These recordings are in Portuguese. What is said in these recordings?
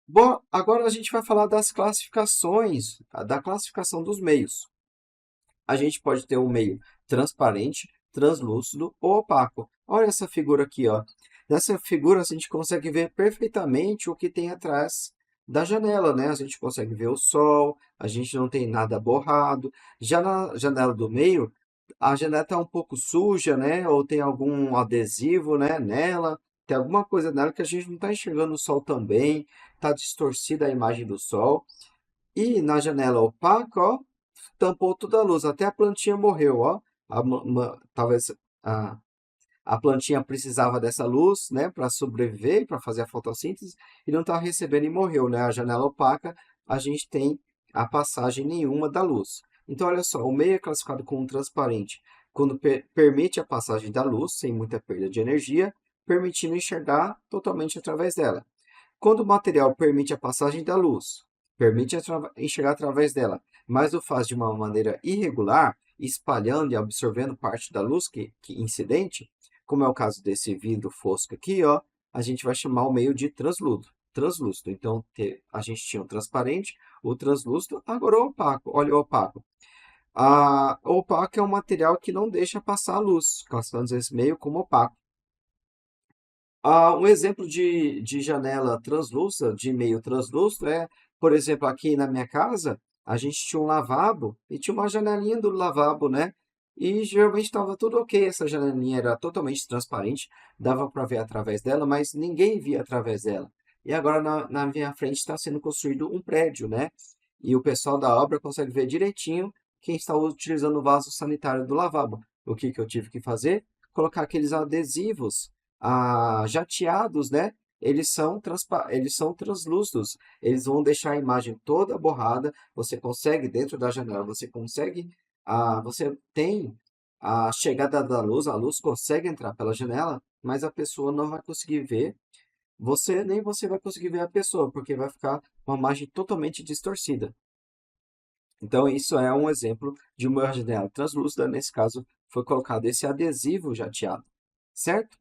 Bom, agora a gente vai falar das classificações, da classificação dos meios. A gente pode ter um meio transparente, translúcido ou opaco. Olha essa figura aqui, ó. Nessa figura a gente consegue ver perfeitamente o que tem atrás da janela, né? A gente consegue ver o sol, a gente não tem nada borrado. Já na janela do meio, a janela está um pouco suja, né? Ou tem algum adesivo, né, nela. Tem alguma coisa nela que a gente não está enxergando o sol também. Está distorcida a imagem do sol. E na janela opaca, ó, tampou toda a luz, até a plantinha morreu, ó. Talvez a, a plantinha precisava dessa luz, né, para sobreviver, para fazer a fotossíntese, e não está recebendo e morreu, né? A janela opaca, a gente tem a passagem nenhuma da luz. Então, olha só, o meio é classificado como transparente quando permite a passagem da luz, sem muita perda de energia, permitindo enxergar totalmente através dela. Quando o material permite a passagem da luz, permite enxergar através dela, mas o faz de uma maneira irregular, espalhando e absorvendo parte da luz que incidente, como é o caso desse vidro fosco aqui, ó, a gente vai chamar o meio de translúcido. Então, a gente tinha o transparente, o translúcido, agora o opaco. Olha o opaco. O opaco é um material que não deixa passar a luz, classificamos esse meio como opaco. Um exemplo de janela translúcida, de meio translúcido, é, por exemplo, aqui na minha casa, a gente tinha um lavabo e tinha uma janelinha do lavabo, né? E geralmente estava tudo ok, essa janelinha era totalmente transparente, dava para ver através dela, mas ninguém via através dela. E agora na minha frente está sendo construído um prédio, né? E o pessoal da obra consegue ver direitinho quem está utilizando o vaso sanitário do lavabo. O que eu tive que fazer? Colocar aqueles adesivos jateados, né? Eles são translúcidos. Eles vão deixar a imagem toda borrada. Você consegue, dentro da janela, você consegue, você tem a chegada da luz, a luz consegue entrar pela janela, mas a pessoa não vai conseguir ver. Nem você vai conseguir ver a pessoa, porque vai ficar uma imagem totalmente distorcida. Então, isso é um exemplo de uma janela translúcida. Nesse caso, foi colocado esse adesivo jateado, certo?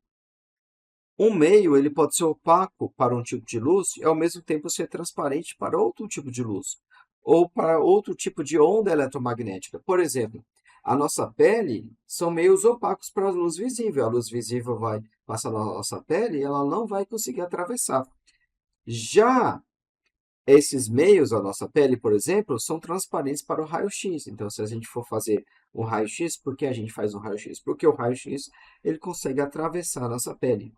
Um meio ele pode ser opaco para um tipo de luz e, ao mesmo tempo, ser transparente para outro tipo de luz, ou para outro tipo de onda eletromagnética. Por exemplo, a nossa pele são meios opacos para a luz visível. A luz visível vai passar na nossa pele e ela não vai conseguir atravessar. Já esses meios, a nossa pele, por exemplo, são transparentes para o raio-x. Então, se a gente for fazer um raio-x, por que a gente faz um raio-x? Porque o raio-x ele consegue atravessar a nossa pele,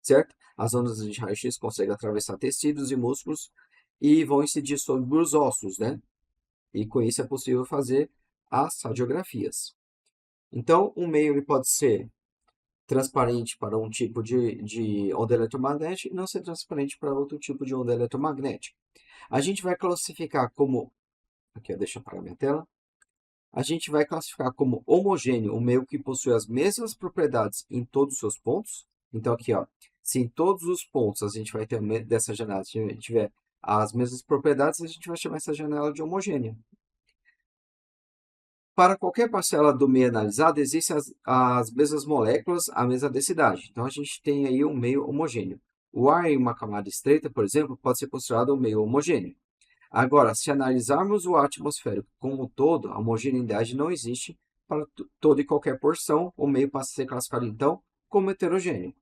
certo? As ondas de raio-x conseguem atravessar tecidos e músculos e vão incidir sobre os ossos, né? E com isso é possível fazer as radiografias. Então, um meio ele pode ser transparente para um tipo de onda eletromagnética e não ser transparente para outro tipo de onda eletromagnética. A gente vai classificar como... Aqui, deixa eu apagar minha tela. A gente vai classificar como homogêneo o meio que possui as mesmas propriedades em todos os seus pontos. Então, aqui, ó, se em todos os pontos a gente vai ter dessa janela, se a gente tiver as mesmas propriedades, a gente vai chamar essa janela de homogênea. Para qualquer parcela do meio analisado, existem as mesmas moléculas, a mesma densidade. Então, a gente tem aí um meio homogêneo. O ar em uma camada estreita, por exemplo, pode ser considerado um meio homogêneo. Agora, se analisarmos o ar atmosférico como um todo, a homogeneidade não existe para toda e qualquer porção. O meio passa a ser classificado, então, como heterogêneo.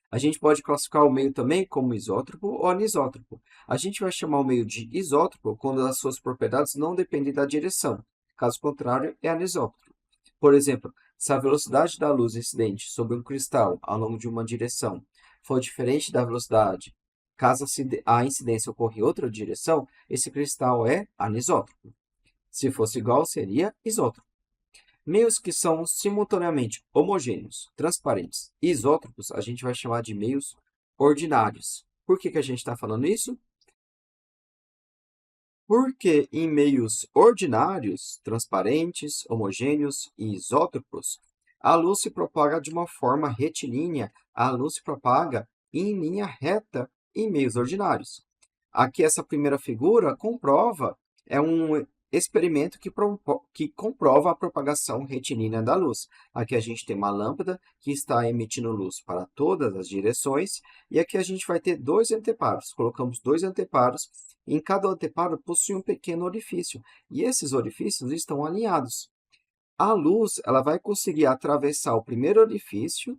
A gente pode classificar o meio também como isótropo ou anisótropo. A gente vai chamar o meio de isótropo quando as suas propriedades não dependem da direção. Caso contrário, é anisótropo. Por exemplo, se a velocidade da luz incidente sobre um cristal ao longo de uma direção for diferente da velocidade, caso a incidência ocorra em outra direção, esse cristal é anisótropo. Se fosse igual, seria isótropo. Meios que são simultaneamente homogêneos, transparentes e isótropos, a gente vai chamar de meios ordinários. Por que a gente está falando isso? Porque em meios ordinários, transparentes, homogêneos e isótropos, a luz se propaga de uma forma retilínea, a luz se propaga em linha reta em meios ordinários. Aqui essa primeira figura comprova, experimento que comprova a propagação retilínea da luz. Aqui a gente tem uma lâmpada que está emitindo luz para todas as direções, e aqui a gente vai ter dois anteparos. Colocamos dois anteparos, e em cada anteparo possui um pequeno orifício, e esses orifícios estão alinhados. A luz ela vai conseguir atravessar o primeiro orifício,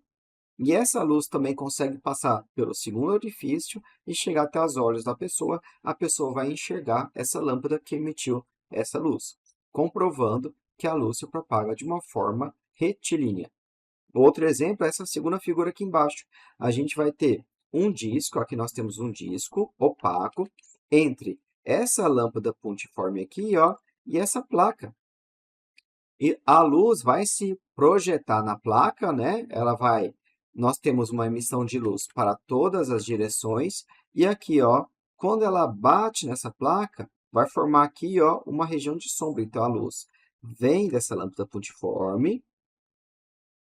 e essa luz também consegue passar pelo segundo orifício e chegar até os olhos da pessoa. A pessoa vai enxergar essa lâmpada que emitiu essa luz, comprovando que a luz se propaga de uma forma retilínea. Outro exemplo é essa segunda figura aqui embaixo. A gente vai ter um disco, aqui nós temos um disco opaco, entre essa lâmpada pontiforme aqui, ó, e essa placa. E a luz vai se projetar na placa, né? Nós temos uma emissão de luz para todas as direções, e aqui, ó, quando ela bate nessa placa, vai formar aqui, ó, uma região de sombra. Então, a luz vem dessa lâmpada pontiforme,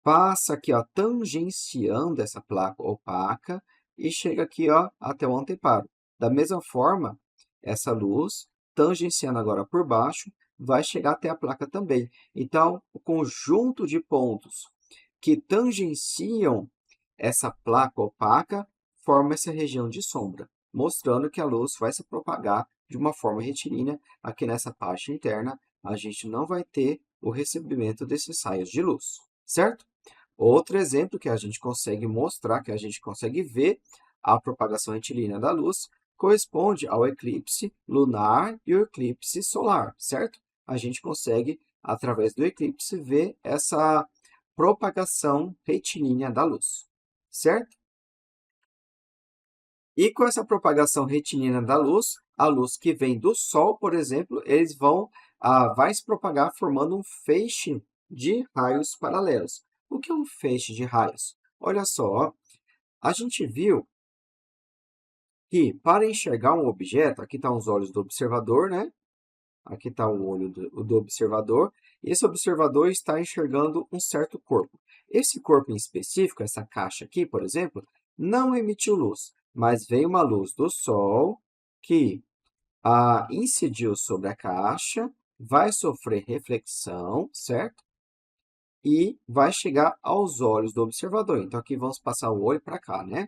passa aqui, ó, tangenciando essa placa opaca e chega aqui, ó, até o anteparo. Da mesma forma, essa luz, tangenciando agora por baixo, vai chegar até a placa também. Então, o conjunto de pontos que tangenciam essa placa opaca forma essa região de sombra, mostrando que a luz vai se propagar de uma forma retilínea. Aqui nessa parte interna, a gente não vai ter o recebimento desses raios de luz, certo? Outro exemplo que a gente consegue mostrar, que a gente consegue ver a propagação retilínea da luz, corresponde ao eclipse lunar e o eclipse solar, certo? A gente consegue, através do eclipse, ver essa propagação retilínea da luz, certo? E com essa propagação retilínea da luz, a luz que vem do Sol, por exemplo, vai se propagar formando um feixe de raios paralelos. O que é um feixe de raios? Olha só, a gente viu que para enxergar um objeto, aqui estão os olhos do observador, né? Aqui está o olho do observador. Esse observador está enxergando um certo corpo. Esse corpo em específico, essa caixa aqui, por exemplo, não emitiu luz, mas veio uma luz do Sol que incidiu sobre a caixa, vai sofrer reflexão, certo? E vai chegar aos olhos do observador. Então, aqui vamos passar o olho para cá, né?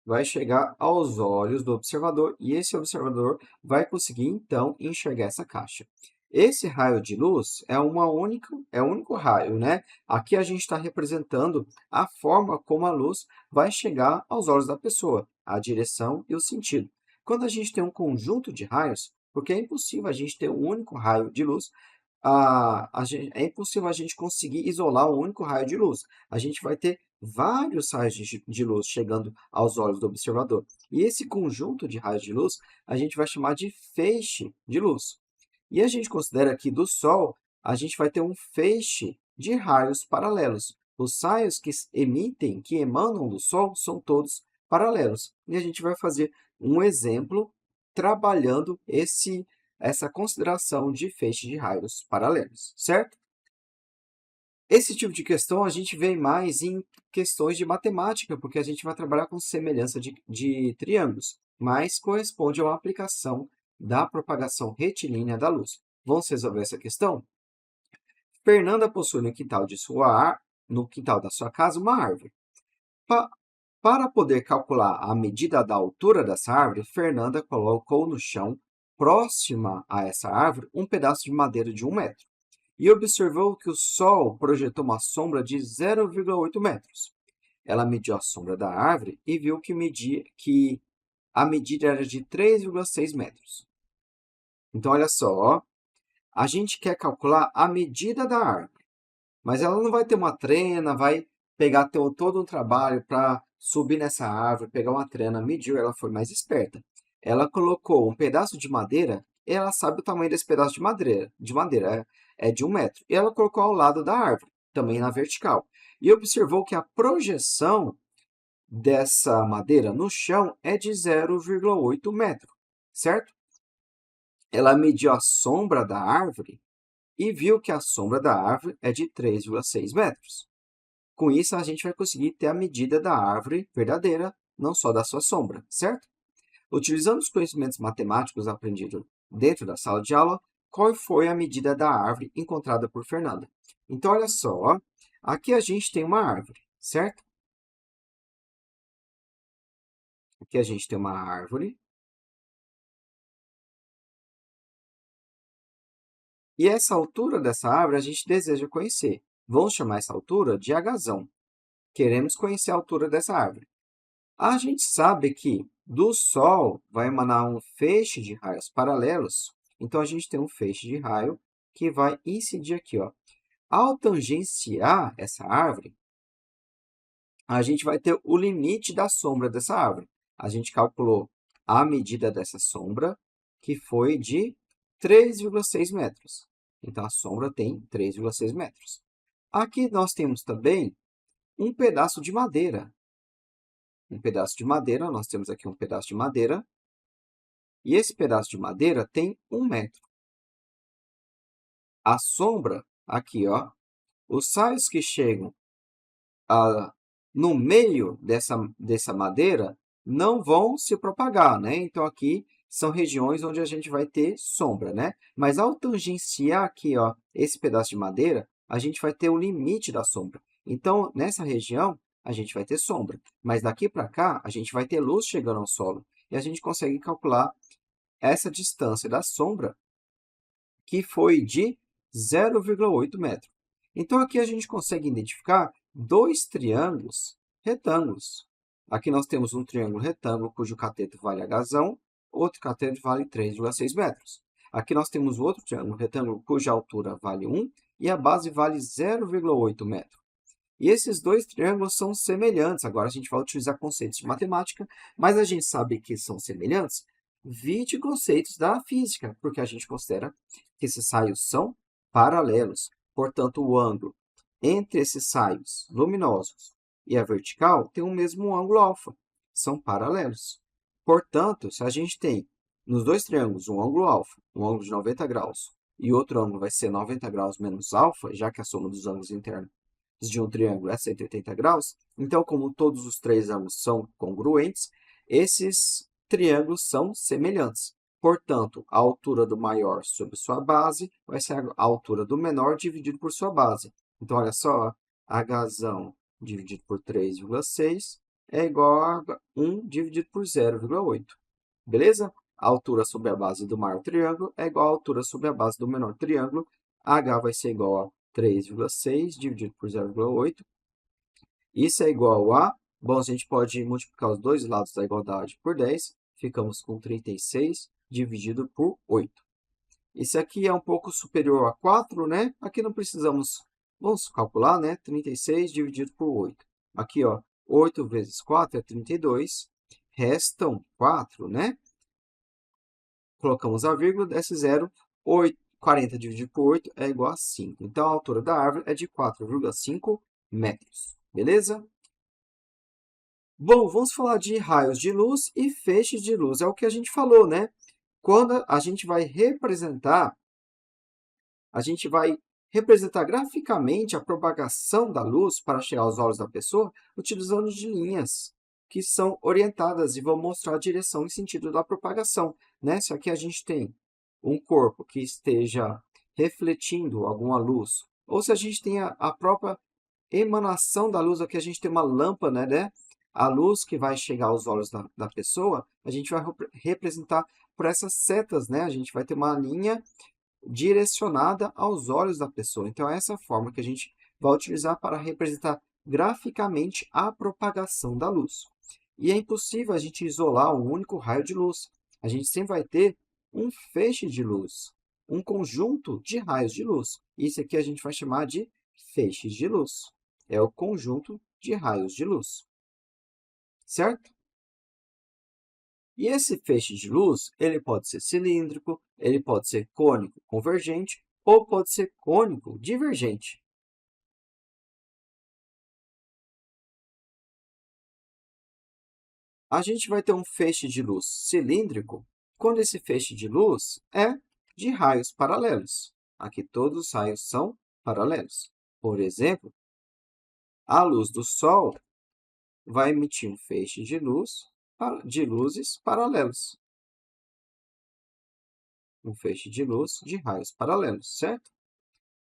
Vai chegar aos olhos do observador e esse observador vai conseguir, então, enxergar essa caixa. Esse raio de luz é o único raio, né? Aqui a gente está representando a forma como a luz vai chegar aos olhos da pessoa, a direção e o sentido. Quando a gente tem um conjunto de raios, porque é impossível a gente ter um único raio de luz, é impossível a gente conseguir isolar um único raio de luz. A gente vai ter vários raios de luz chegando aos olhos do observador. E esse conjunto de raios de luz a gente vai chamar de feixe de luz. E a gente considera que do Sol, a gente vai ter um feixe de raios paralelos. Os raios que emanam do Sol, são todos paralelos. E a gente vai fazer um exemplo trabalhando essa consideração de feixe de raios paralelos, certo? Esse tipo de questão a gente vê mais em questões de matemática, porque a gente vai trabalhar com semelhança de triângulos, mas corresponde a uma aplicação da propagação retilínea da luz. Vamos resolver essa questão? Fernanda possui no quintal da sua casa uma árvore. Pa- Para poder calcular a medida da altura dessa árvore, Fernanda colocou no chão, próxima a essa árvore, um pedaço de madeira de 1 metro e observou que o Sol projetou uma sombra de 0,8 metros. Ela mediu a sombra da árvore e viu que a medida era de 3,6 metros. Então, olha só, a gente quer calcular a medida da árvore, mas ela não vai ter uma trena, vai ter todo um trabalho para subir nessa árvore, pegar uma trena, mediu, ela foi mais esperta. Ela colocou um pedaço de madeira, e ela sabe o tamanho desse pedaço de madeira é de 1 metro. E ela colocou ao lado da árvore, também na vertical. E observou que a projeção dessa madeira no chão é de 0,8 metro, certo? Ela mediu a sombra da árvore e viu que a sombra da árvore é de 3,6 metros. Com isso, a gente vai conseguir ter a medida da árvore verdadeira, não só da sua sombra, certo? Utilizando os conhecimentos matemáticos aprendidos dentro da sala de aula, qual foi a medida da árvore encontrada por Fernanda? Então, olha só, ó, aqui a gente tem uma árvore, certo? Aqui a gente tem uma árvore. E essa altura dessa árvore a gente deseja conhecer. Vamos chamar essa altura de agazão. Queremos conhecer a altura dessa árvore. A gente sabe que do Sol vai emanar um feixe de raios paralelos. Então, a gente tem um feixe de raio que vai incidir aqui, ó. Ao tangenciar essa árvore, a gente vai ter o limite da sombra dessa árvore. A gente calculou a medida dessa sombra, que foi de 3,6 metros. Então, a sombra tem 3,6 metros. Aqui nós temos também um pedaço de madeira. Nós temos aqui um pedaço de madeira. E esse pedaço de madeira tem 1 metro. A sombra, aqui, ó, os raios que chegam no meio dessa madeira não vão se propagar, né? Então, aqui são regiões onde a gente vai ter sombra, né? Mas ao tangenciar aqui, ó, esse pedaço de madeira, a gente vai ter o limite da sombra. Então, nessa região, a gente vai ter sombra. Mas daqui para cá, a gente vai ter luz chegando ao solo. E a gente consegue calcular essa distância da sombra, que foi de 0,8 metro. Então, aqui a gente consegue identificar dois triângulos retângulos. Aqui nós temos um triângulo retângulo cujo cateto vale Hzão, outro cateto vale 3,6 metros. Aqui nós temos outro triângulo retângulo cuja altura vale 1 e a base vale 0,8 metro. E esses dois triângulos são semelhantes. Agora, a gente vai utilizar conceitos de matemática, mas a gente sabe que são semelhantes vide conceitos da física, porque a gente considera que esses raios são paralelos. Portanto, o ângulo entre esses raios luminosos e a vertical tem o mesmo ângulo alfa. São paralelos. Portanto, se a gente tem nos dois triângulos um ângulo alfa, um ângulo de 90 graus, e outro ângulo vai ser 90 graus menos alfa, já que a soma dos ângulos internos de um triângulo é 180 graus, então, como todos os três ângulos são congruentes, esses triângulos são semelhantes. Portanto, a altura do maior sobre sua base vai ser a altura do menor dividido por sua base. Então, olha só, Hzão dividido por 3,6 é igual a 1 dividido por 0,8. Beleza? A altura sobre a base do maior triângulo é igual à altura sobre a base do menor triângulo. H vai ser igual a 3,6 dividido por 0,8. Isso é igual a... Bom, a gente pode multiplicar os dois lados da igualdade por 10. Ficamos com 36 dividido por 8. Isso aqui é um pouco superior a 4, né? Aqui não precisamos... Vamos calcular, né? 36 dividido por 8. Aqui, ó, 8 vezes 4 é 32. Restam 4, né? Colocamos a vírgula, desce 0. 40 dividido por 8 é igual a 5. Então, a altura da árvore é de 4,5 metros. Beleza? Bom, vamos falar de raios de luz e feixes de luz. É o que a gente falou, né? Quando a gente vai representar graficamente a propagação da luz para chegar aos olhos da pessoa utilizando de linhas que são orientadas e vão mostrar a direção e sentido da propagação, né? Se aqui a gente tem um corpo que esteja refletindo alguma luz, ou se a gente tem a própria emanação da luz, aqui a gente tem uma lâmpada, né? A luz que vai chegar aos olhos da pessoa, a gente vai representar por essas setas, né? A gente vai ter uma linha direcionada aos olhos da pessoa. Então, é essa forma que a gente vai utilizar para representar graficamente a propagação da luz. E é impossível a gente isolar um único raio de luz. A gente sempre vai ter um feixe de luz, um conjunto de raios de luz. Isso aqui a gente vai chamar de feixes de luz. É o conjunto de raios de luz. Certo? E esse feixe de luz, ele pode ser cilíndrico, ele pode ser cônico convergente ou pode ser cônico divergente. A gente vai ter um feixe de luz cilíndrico quando esse feixe de luz é de raios paralelos. Aqui todos os raios são paralelos. Por exemplo, a luz do Sol vai emitir um feixe de luz de luzes paralelos. Um feixe de luz de raios paralelos, certo?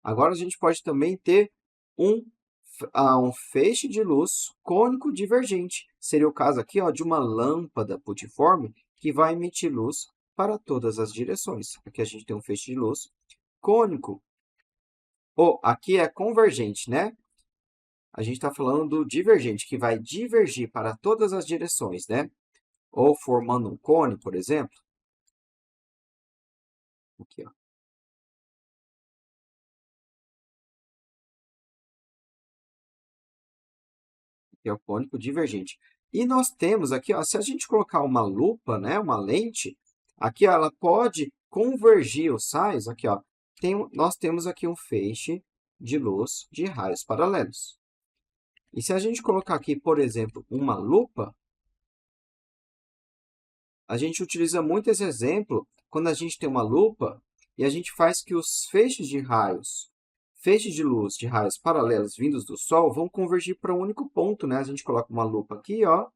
Agora, a gente pode também ter um, um feixe de luz cônico divergente. Seria o caso aqui, ó, de uma lâmpada putiforme que vai emitir luz para todas as direções. Aqui a gente tem um feixe de luz cônico. Ou aqui é convergente, né? A gente está falando do divergente, que vai divergir para todas as direções, né? Ou formando um cone, por exemplo. Aqui, ó. Que é o cônico divergente. E nós temos aqui, ó, se a gente colocar uma lupa, né, uma lente, aqui ó, ela pode convergir os raios. Aqui, ó, nós temos aqui um feixe de luz de raios paralelos. E se a gente colocar aqui, por exemplo, uma lupa, a gente utiliza muito esse exemplo quando a gente tem uma lupa e a gente faz que os feixes de luz de raios paralelos vindos do Sol vão convergir para um único ponto, né? A gente coloca uma lupa aqui, ó,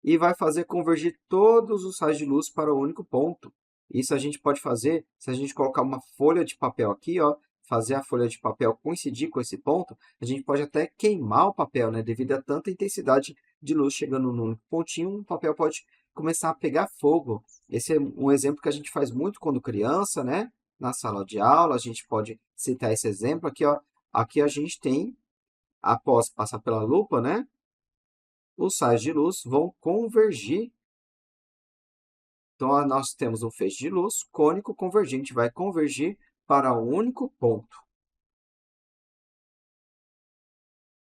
e vai fazer convergir todos os raios de luz para o único ponto. Isso a gente pode fazer se a gente colocar uma folha de papel aqui, ó, fazer a folha de papel coincidir com esse ponto, a gente pode até queimar o papel, né? Devido a tanta intensidade de luz chegando num único pontinho, o papel pode começar a pegar fogo. Esse é um exemplo que a gente faz muito quando criança, né? Na sala de aula, a gente pode citar esse exemplo aqui, ó. Aqui a gente tem, após passar pela lupa, né? Os raios de luz vão convergir. Então, nós temos um feixe de luz cônico convergente, vai convergir para um único ponto.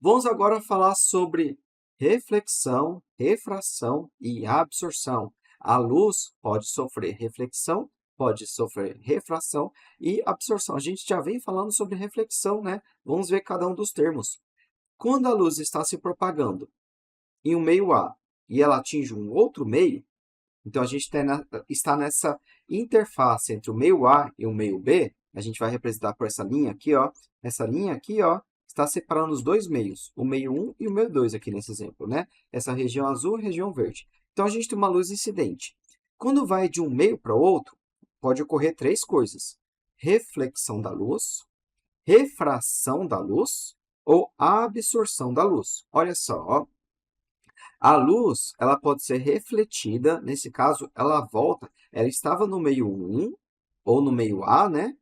Vamos agora falar sobre reflexão, refração e absorção. A luz pode sofrer reflexão, pode sofrer refração e absorção. A gente já vem falando sobre reflexão, né? Vamos ver cada um dos termos. Quando a luz está se propagando em um meio A e ela atinge um outro meio, então a gente está nessa interface entre o meio A e o meio B, a gente vai representar por essa linha aqui, ó. Essa linha aqui, ó, está separando os dois meios, o meio 1 e o meio 2 aqui nesse exemplo, né? Essa região azul e a região verde. Então a gente tem uma luz incidente. Quando vai de um meio para o outro, pode ocorrer três coisas: reflexão da luz, refração da luz ou absorção da luz. Olha só, ó. A luz, ela pode ser refletida, nesse caso, ela volta, ela estava no meio 1 ou no meio A, né?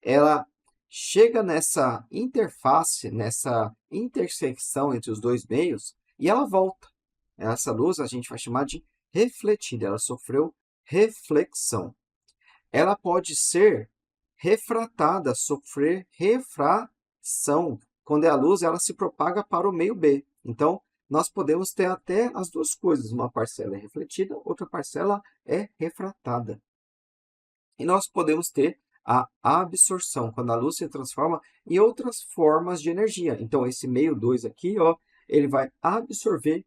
Ela chega nessa interface, nessa intersecção entre os dois meios e ela volta. Essa luz a gente vai chamar de refletida, ela sofreu reflexão. Ela pode ser refratada, sofrer refração, quando é a luz ela se propaga para o meio B. Então, nós podemos ter até as duas coisas, uma parcela é refletida, outra parcela é refratada. E nós podemos ter a absorção, quando a luz se transforma em outras formas de energia. Então, esse meio 2 aqui, ó, ele vai absorver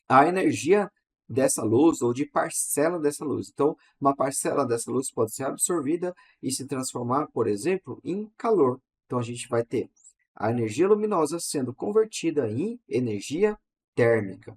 a energia dessa luz ou de parcela dessa luz. Então, uma parcela dessa luz pode ser absorvida e se transformar, por exemplo, em calor. Então, a gente vai ter a energia luminosa sendo convertida em energia térmica.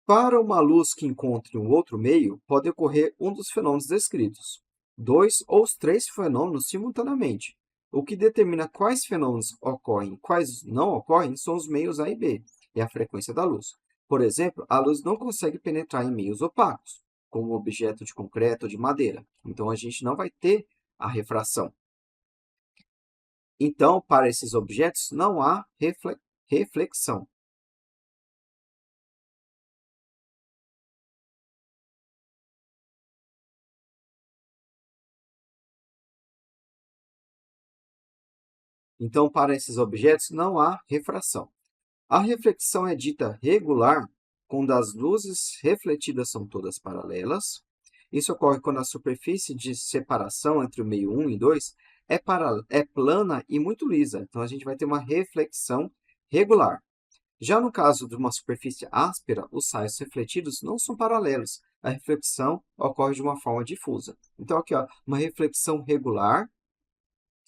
Para uma luz que encontre um outro meio, pode ocorrer um dos fenômenos descritos, dois ou três fenômenos simultaneamente. O que determina quais fenômenos ocorrem e quais não ocorrem são os meios A e B e a frequência da luz. Por exemplo, a luz não consegue penetrar em meios opacos, como um objeto de concreto ou de madeira. Então, a gente não vai ter a refração. Então, para esses objetos, não há reflexão. Então, para esses objetos, não há refração. A reflexão é dita regular quando as luzes refletidas são todas paralelas. Isso ocorre quando a superfície de separação entre o meio 1 e 2 é plana e muito lisa. Então, a gente vai ter uma reflexão regular. Já no caso de uma superfície áspera, os raios refletidos não são paralelos. A reflexão ocorre de uma forma difusa. Então, aqui, ó, uma reflexão regular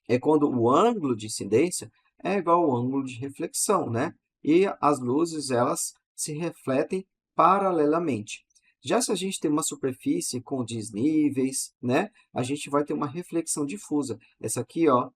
é quando o ângulo de incidência é igual ao ângulo de reflexão, né? e as luzes elas se refletem paralelamente. Já se a gente tem uma superfície com desníveis, né, a gente vai ter uma reflexão difusa. Essa aqui, ó,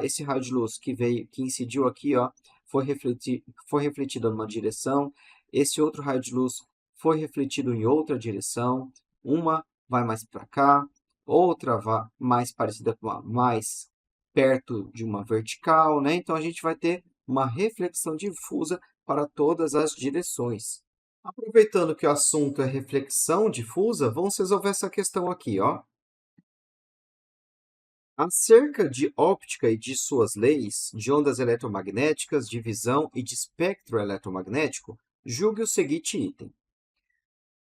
esse raio de luz que veio, que incidiu aqui, ó, foi refletido numa direção. Esse outro raio de luz foi refletido em outra direção. Uma vai mais para cá, outra vai mais parecida com mais perto de uma vertical, né? Então a gente vai ter uma reflexão difusa para todas as direções. Aproveitando que o assunto é reflexão difusa, vamos resolver essa questão aqui, ó. Acerca de óptica e de suas leis, de ondas eletromagnéticas, de visão e de espectro eletromagnético, julgue o seguinte item.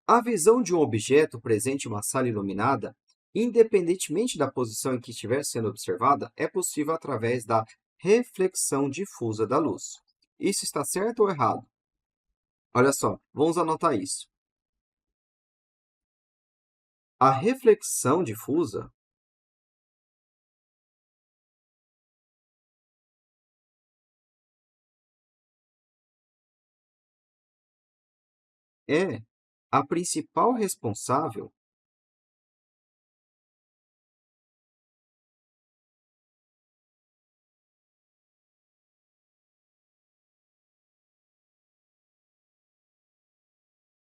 A visão de um objeto presente em uma sala iluminada, independentemente da posição em que estiver sendo observada, é possível através da reflexão difusa da luz. Isso está certo ou errado? Olha só, vamos anotar isso. A reflexão difusa é a principal responsável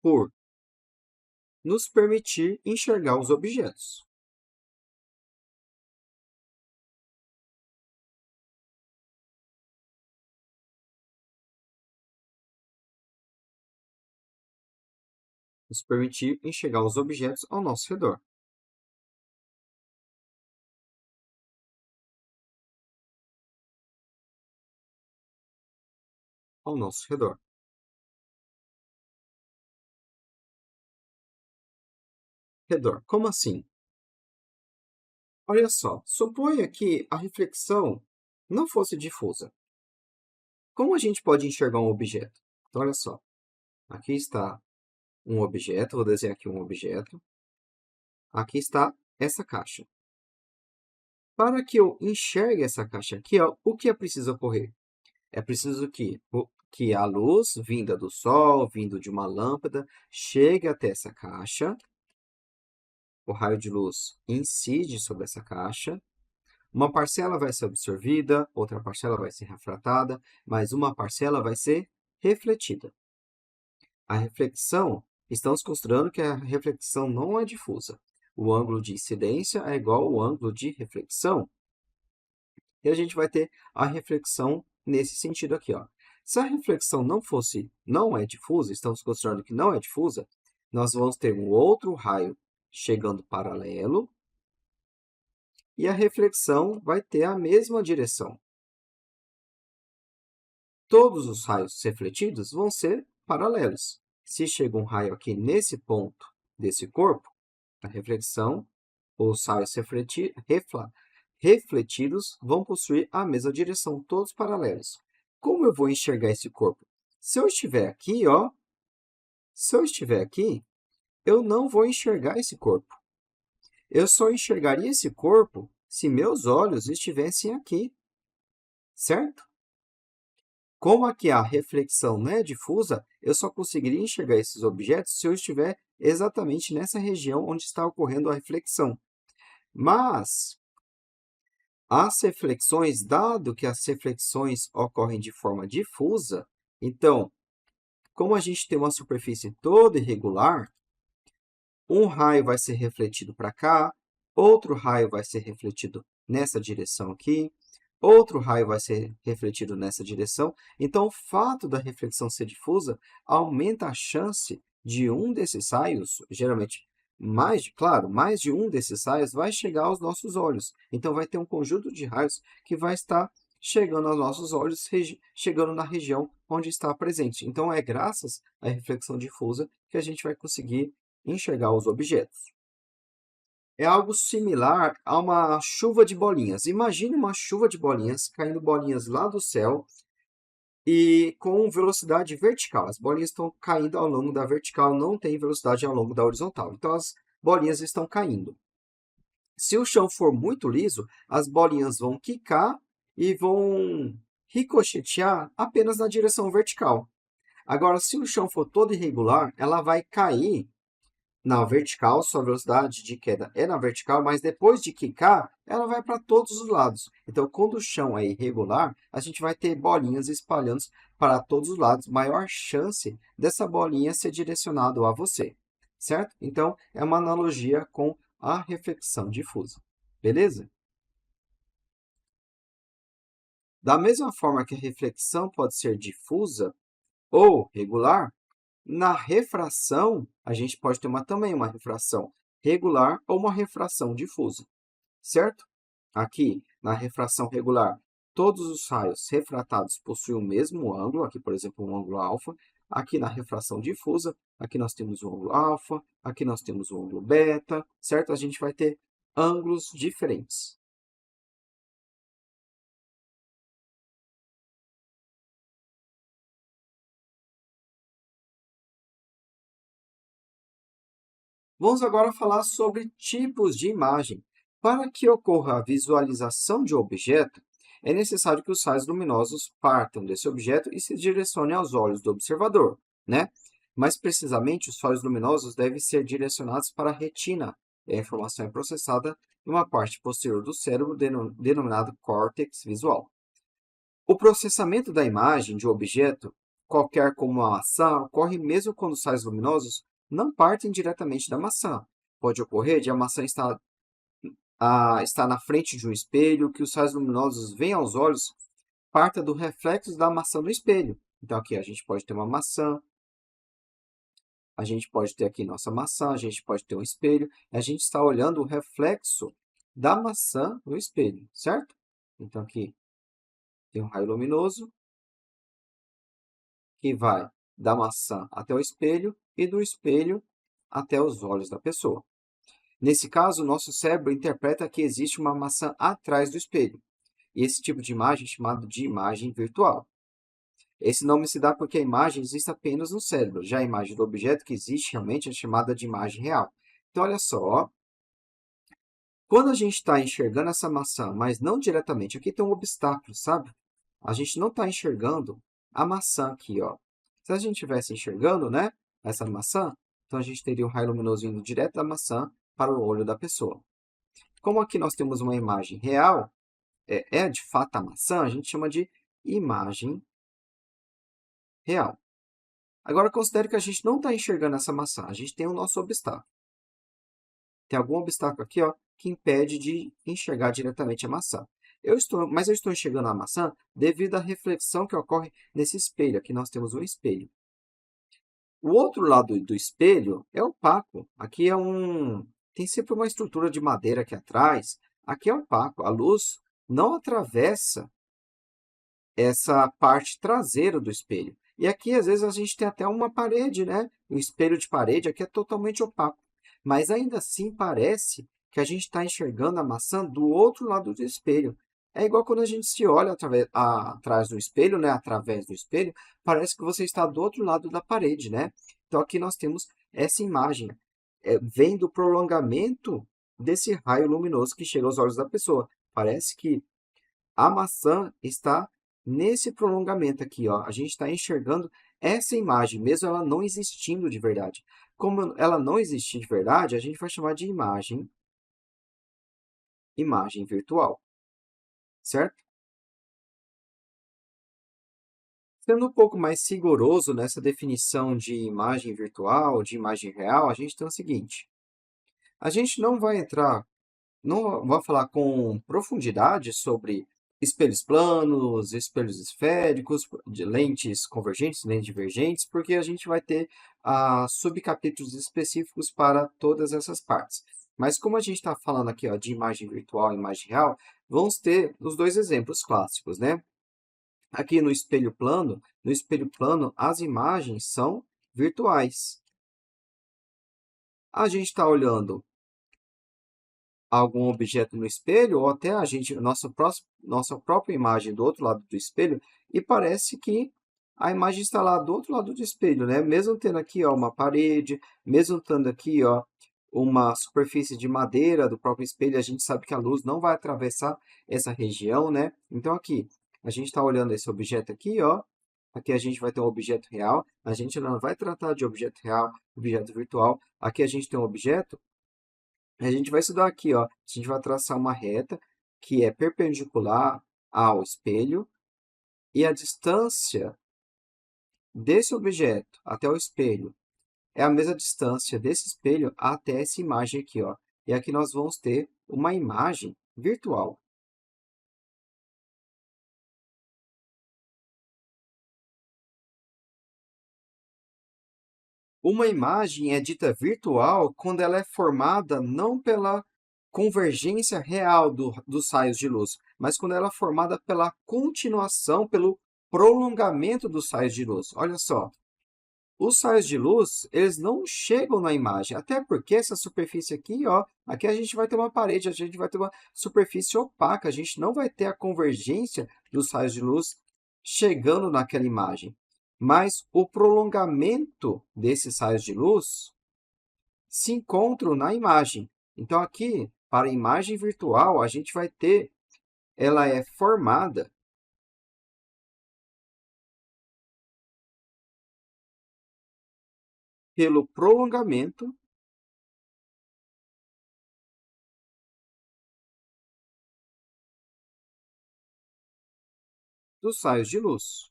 por nos permitir enxergar os objetos. Nos permitir enxergar os objetos ao nosso redor. Ao nosso redor. Redor. Como assim? Olha só, suponha que a reflexão não fosse difusa. Como a gente pode enxergar um objeto? Então, olha só, aqui está um objeto, vou desenhar aqui um objeto. Aqui está essa caixa. Para que eu enxergue essa caixa aqui, ó, o que é preciso ocorrer? É preciso que a luz vinda do sol, vindo de uma lâmpada, chegue até essa caixa. O raio de luz incide sobre essa caixa. Uma parcela vai ser absorvida, outra parcela vai ser refratada, mas uma parcela vai ser refletida. A reflexão, estamos considerando que a reflexão não é difusa. O ângulo de incidência é igual ao ângulo de reflexão. E a gente vai ter a reflexão nesse sentido aqui, ó. Se a reflexão não é difusa, estamos considerando que não é difusa, nós vamos ter um outro raio chegando paralelo e a reflexão vai ter a mesma direção. Todos os raios refletidos vão ser paralelos. Se chega um raio aqui nesse ponto desse corpo, a reflexão, os raios refletidos vão possuir a mesma direção, todos paralelos. Como eu vou enxergar esse corpo? Se eu estiver aqui, ó, se eu estiver aqui, eu não vou enxergar esse corpo. Eu só enxergaria esse corpo se meus olhos estivessem aqui, certo? Como aqui a reflexão não é difusa, eu só conseguiria enxergar esses objetos se eu estiver exatamente nessa região onde está ocorrendo a reflexão. Mas as reflexões, dado que as reflexões ocorrem de forma difusa, então, como a gente tem uma superfície toda irregular, um raio vai ser refletido para cá, outro raio vai ser refletido nessa direção aqui, outro raio vai ser refletido nessa direção. Então, o fato da reflexão ser difusa aumenta a chance de um desses raios, geralmente claro, mais de um desses raios vai chegar aos nossos olhos. Então, vai ter um conjunto de raios que vai estar chegando aos nossos olhos, chegando na região onde está presente. Então, é graças à reflexão difusa que a gente vai conseguir enxergar os objetos. É algo similar a uma chuva de bolinhas. Imagine uma chuva de bolinhas, caindo bolinhas lá do céu e com velocidade vertical. As bolinhas estão caindo ao longo da vertical, não tem velocidade ao longo da horizontal. Então, as bolinhas estão caindo. Se o chão for muito liso, as bolinhas vão quicar e vão ricochetear apenas na direção vertical. Agora, se o chão for todo irregular, ela vai cair na vertical, sua velocidade de queda é na vertical, mas depois de quicar, ela vai para todos os lados. Então, quando o chão é irregular, a gente vai ter bolinhas espalhando para todos os lados. Maior chance dessa bolinha ser direcionada a você, certo? Então, é uma analogia com a reflexão difusa. Beleza? Da mesma forma que a reflexão pode ser difusa ou regular, na refração, a gente pode ter também uma refração regular ou uma refração difusa, certo? Aqui, na refração regular, todos os raios refratados possuem o mesmo ângulo, aqui, por exemplo, um ângulo alfa. Aqui na refração difusa, aqui nós temos o ângulo alfa, aqui nós temos o ângulo beta, certo? A gente vai ter ângulos diferentes. Vamos agora falar sobre tipos de imagem. Para que ocorra a visualização de um objeto, é necessário que os raios luminosos partam desse objeto e se direcionem aos olhos do observador, né? Mais precisamente, os raios luminosos devem ser direcionados para a retina, e a informação é processada em uma parte posterior do cérebro denominada córtex visual. O processamento da imagem de um objeto, qualquer como uma maçã, ocorre mesmo quando os raios luminosos não partem diretamente da maçã. Pode ocorrer de a maçã estar na frente de um espelho, que os raios luminosos venham aos olhos, parta do reflexo da maçã no espelho. Então, aqui a gente pode ter uma maçã, a gente pode ter aqui nossa maçã, a gente pode ter um espelho, e a gente está olhando o reflexo da maçã no espelho, certo? Então, aqui tem um raio luminoso, que vai da maçã até o espelho e do espelho até os olhos da pessoa. Nesse caso, o nosso cérebro interpreta que existe uma maçã atrás do espelho. E esse tipo de imagem é chamado de imagem virtual. Esse nome se dá porque a imagem existe apenas no cérebro, já a imagem do objeto que existe realmente é chamada de imagem real. Então, olha só, ó. Quando a gente está enxergando essa maçã, mas não diretamente, aqui tem um obstáculo, sabe? A gente não está enxergando a maçã aqui, ó. Se a gente estivesse enxergando, né, essa maçã, então a gente teria um raio luminoso indo direto da maçã para o olho da pessoa. Como aqui nós temos uma imagem real, é de fato a maçã, a gente chama de imagem real. Agora, considere que a gente não está enxergando essa maçã, a gente tem o nosso obstáculo. Tem algum obstáculo aqui, ó, que impede de enxergar diretamente a maçã. Mas eu estou enxergando a maçã devido à reflexão que ocorre nesse espelho. Aqui nós temos um espelho. O outro lado do espelho é opaco. Aqui tem sempre uma estrutura de madeira aqui atrás. Aqui é opaco. A luz não atravessa essa parte traseira do espelho. E aqui, às vezes, a gente tem até uma parede, né? Um espelho de parede aqui é totalmente opaco. Mas ainda assim parece que a gente está enxergando a maçã do outro lado do espelho. É igual quando a gente se olha atrás do espelho, né? Através do espelho, parece que você está do outro lado da parede, né? Então, aqui nós temos essa imagem. Vem do prolongamento desse raio luminoso que chega aos olhos da pessoa. Parece que a maçã está nesse prolongamento aqui, ó. A gente está enxergando essa imagem, mesmo ela não existindo de verdade. Como ela não existe de verdade, a gente vai chamar de imagem virtual, certo? Sendo um pouco mais rigoroso nessa definição de imagem virtual, de imagem real, a gente tem o seguinte. A gente não vai falar com profundidade sobre espelhos planos, espelhos esféricos, de lentes convergentes, lentes divergentes, porque a gente vai ter subcapítulos específicos para todas essas partes. Mas como a gente está falando aqui ó, de imagem virtual e imagem real, vamos ter os dois exemplos clássicos, né? Aqui no espelho plano, as imagens são virtuais. A gente está olhando algum objeto no espelho, ou até nossa própria imagem do outro lado do espelho, e parece que a imagem está lá do outro lado do espelho, né? Mesmo tendo aqui ó, uma parede, mesmo tendo aqui ó, uma superfície de madeira do próprio espelho, a gente sabe que a luz não vai atravessar essa região, né? Então, aqui, A gente está olhando esse objeto aqui, ó. Aqui a gente vai ter um objeto real. A gente não vai tratar de objeto real, objeto virtual. Aqui a gente tem um objeto. A gente vai estudar aqui, ó. A gente vai traçar uma reta que é perpendicular ao espelho e a distância desse objeto até o espelho é a mesma distância desse espelho até essa imagem aqui, ó. E aqui nós vamos ter uma imagem virtual. Uma imagem é dita virtual quando ela é formada não pela convergência real dos raios de luz, mas quando ela é formada pela continuação, pelo prolongamento dos raios de luz. Olha só, os raios de luz, eles não chegam na imagem, até porque essa superfície aqui, ó, aqui a gente vai ter uma parede, a gente vai ter uma superfície opaca, a gente não vai ter a convergência dos raios de luz chegando naquela imagem. Mas o prolongamento desses raios de luz se encontram na imagem. Então, aqui, para a imagem virtual, a gente vai ter, ela é formada pelo prolongamento dos raios de luz.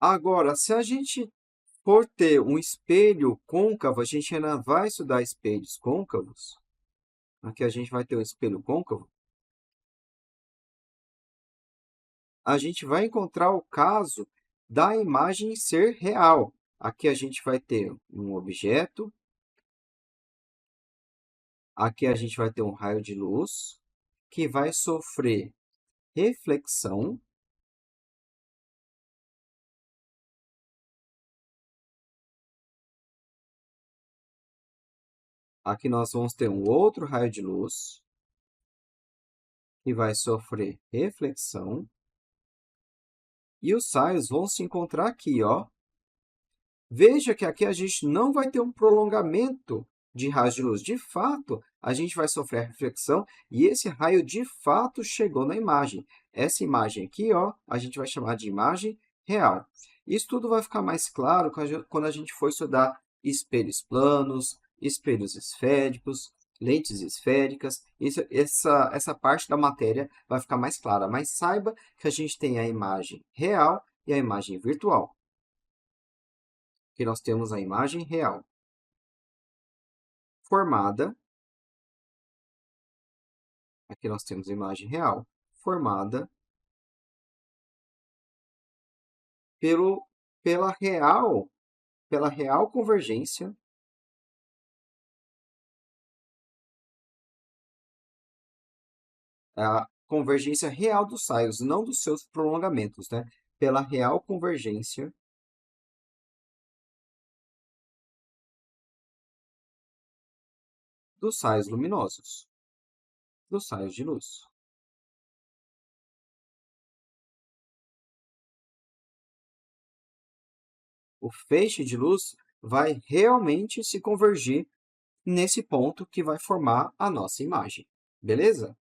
Agora, se a gente for ter um espelho côncavo, a gente ainda vai estudar espelhos côncavos. Aqui a gente vai ter um espelho côncavo. A gente vai encontrar o caso da imagem ser real. Aqui a gente vai ter um objeto. Aqui a gente vai ter um raio de luz que vai sofrer reflexão. Aqui nós vamos ter um outro raio de luz que vai sofrer reflexão. E os raios vão se encontrar aqui, ó. Veja que aqui a gente não vai ter um prolongamento de raios de luz. De fato, a gente vai sofrer reflexão e esse raio de fato chegou na imagem. Essa imagem aqui, ó, a gente vai chamar de imagem real. Isso tudo vai ficar mais claro quando a gente for estudar espelhos planos, espelhos esféricos, lentes esféricas. Essa parte da matéria vai ficar mais clara. Mas saiba que a gente tem a imagem real e a imagem virtual. Que nós temos a imagem real formada, aqui nós temos a imagem real formada pelo, pela real convergência a convergência real dos raios, não dos seus prolongamentos, né? Pela real convergência dos raios luminosos, dos raios de luz. O feixe de luz vai realmente se convergir nesse ponto que vai formar a nossa imagem, beleza?